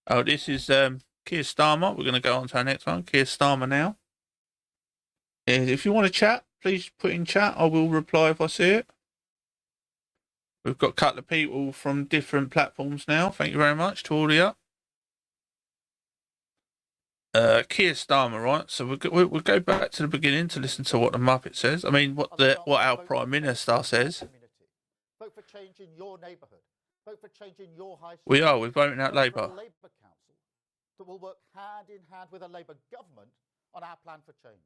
Oh, this is Keir Starmer. We're going to go on to our next one. Keir Starmer now. If you want to chat, please put in chat. I will reply if I see it. We've got a couple of people from different platforms now. Thank you very much to all of you. Keir Starmer, right? So we'll go back to the beginning to listen to what the Muppet says. I mean, what our Prime Minister says. Vote for change in your neighbourhood. Vote for change in your high street. We're voting out Vote for Labour. a Labour council that will work hand in hand with a Labour government on our plan for change.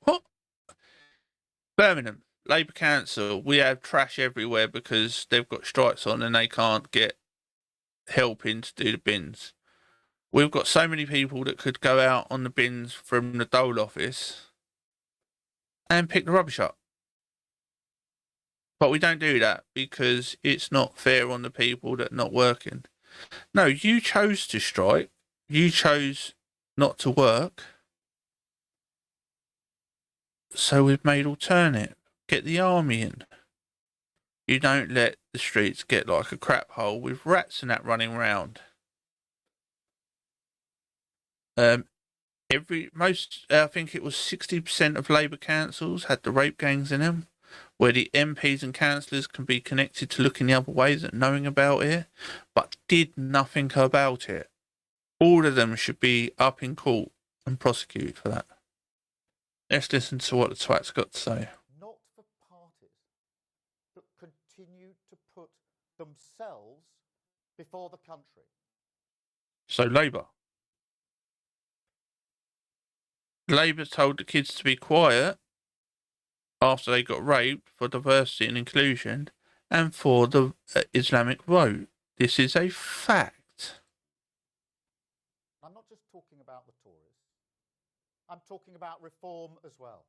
What? Birmingham, Labour Council, we have trash everywhere because they've got strikes on and they can't get help in to do the bins. We've got so many people that could go out on the bins from the Dole office and pick the rubbish up. But we don't do that because it's not fair on the people that are not working. No, you chose to strike. You chose not to work. So we've made alternate. Get the army in. You don't let the streets get like a crap hole with rats and that running around. I think it was 60% of Labour councils had the rape gangs in them, where the MPs and councillors can be connected to looking the other ways and knowing about it, but did nothing about it. All of them should be up in court and prosecuted for that. Let's listen to what the twat's got to say. Not for parties that continue to put themselves before the country. So Labour told the kids to be quiet after they got raped for diversity and inclusion and for the Islamic vote. This is a fact. I'm not just talking about the Tories. I'm talking about reform as well.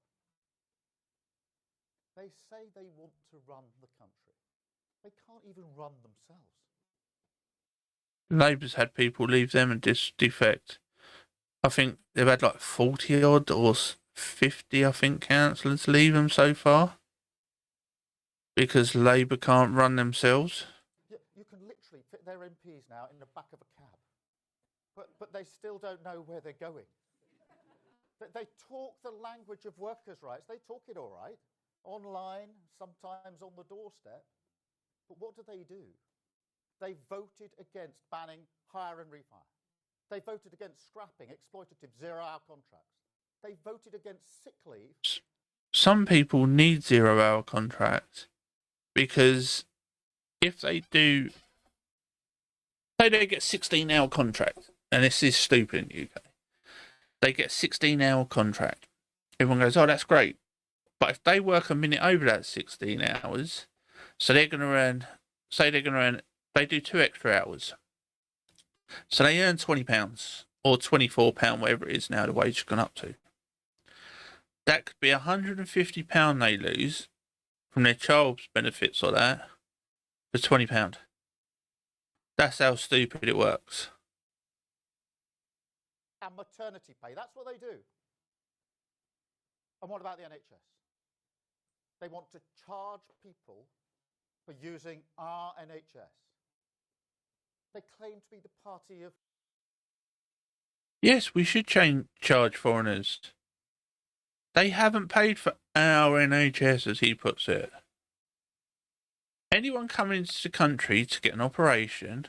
They say they want to run the country. They can't even run themselves. Labour's had people leave them and defect. I think they've had like 40 odd or 50, I think, councillors leave them so far because Labour can't run themselves. You can literally fit their MPs now in the back of a cab, but they still don't know where they're going. They talk the language of workers' rights. They talk it all right, online, sometimes on the doorstep. But what do? They voted against banning hire and refire. They voted against scrapping exploitative zero-hour contracts. They voted against sick leave. Some people need zero-hour contracts because if they do, say they get 16-hour contract, and this is stupid in the UK, they get 16-hour contract. Everyone goes, oh, that's great. But if they work a minute over that 16 hours, so they're going to earn, they do 2 extra hours. So they earn £20 or £24, whatever it is now, the wage has gone up to. That could be £150 they lose from their child's benefits or that for £20. That's how stupid it works. And maternity pay, that's what they do. And what about the NHS? They want to charge people for using our NHS. They claim to be the party of... Yes, we should charge foreigners. They haven't paid for our NHS, as he puts it. Anyone coming into the country to get an operation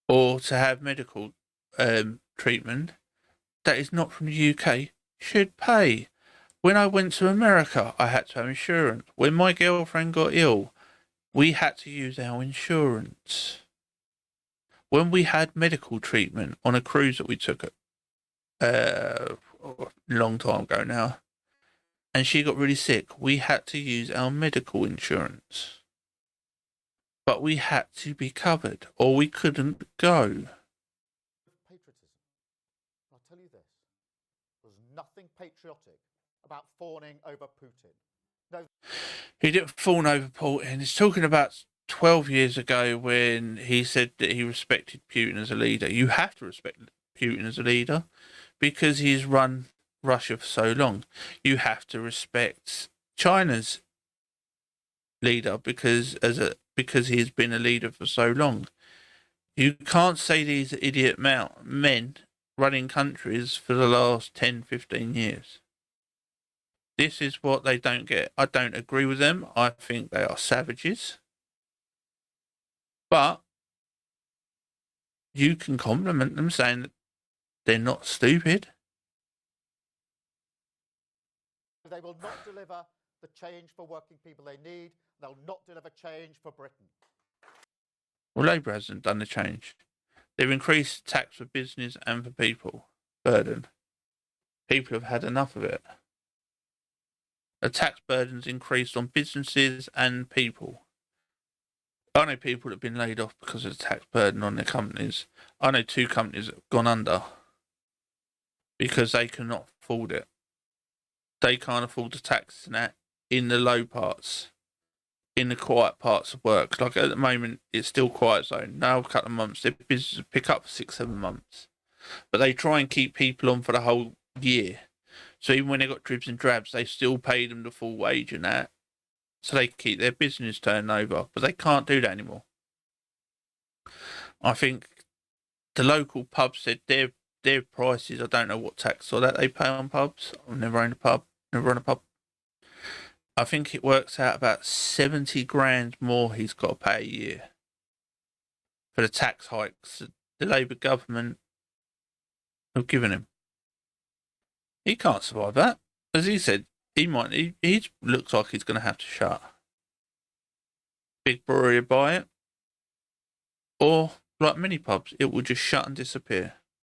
or to have medical treatment that is not from the UK should pay. When I went to America, I had to have insurance. When my girlfriend got ill, we had to use our insurance. When we had medical treatment on a cruise that we took a long time ago now, and she got really sick, we had to use our medical insurance. But we had to be covered, or we couldn't go. Patriotism. I'll tell you this. There's nothing patriotic about fawning over Putin. No. He didn't fawn over Putin. He's talking about 12 years ago when he said that he respected Putin as a leader. You have to respect Putin as a leader because he's run Russia for so long. You have to respect China's leader because he's been a leader for so long. You can't say these are idiot men running countries for the last 10, 15 years. This is what they don't get. I don't agree with them. I think they are savages. But you can compliment them saying that they're not stupid. They will not deliver the change for working people they need. They'll not deliver change for Britain. Well, Labour hasn't done the change. They've increased tax for business and for people. Burden. People have had enough of it. The tax burden's increased on businesses and people. I know people that have been laid off because of the tax burden on their companies. I know 2 companies that have gone under because they cannot afford it. They can't afford the tax and that in the low parts, in the quiet parts of work. Like at the moment, it's still quiet zone. Now, a couple of months, their business will pick up for 6, 7 months. But they try and keep people on for the whole year. So even when they got dribs and drabs, they still pay them the full wage and that. So they keep their business turning over. But they can't do that anymore. I think the local pub said their prices, I don't know what tax or that they pay on pubs. I've never owned a pub, never run a pub. I think it works out about 70 grand more he's got to pay a year for the tax hikes the Labour government have given him. He can't survive that. As he said, he looks like he's going to have to shut. Big brewery will buy it. Or, like many pubs, it will just shut and disappear.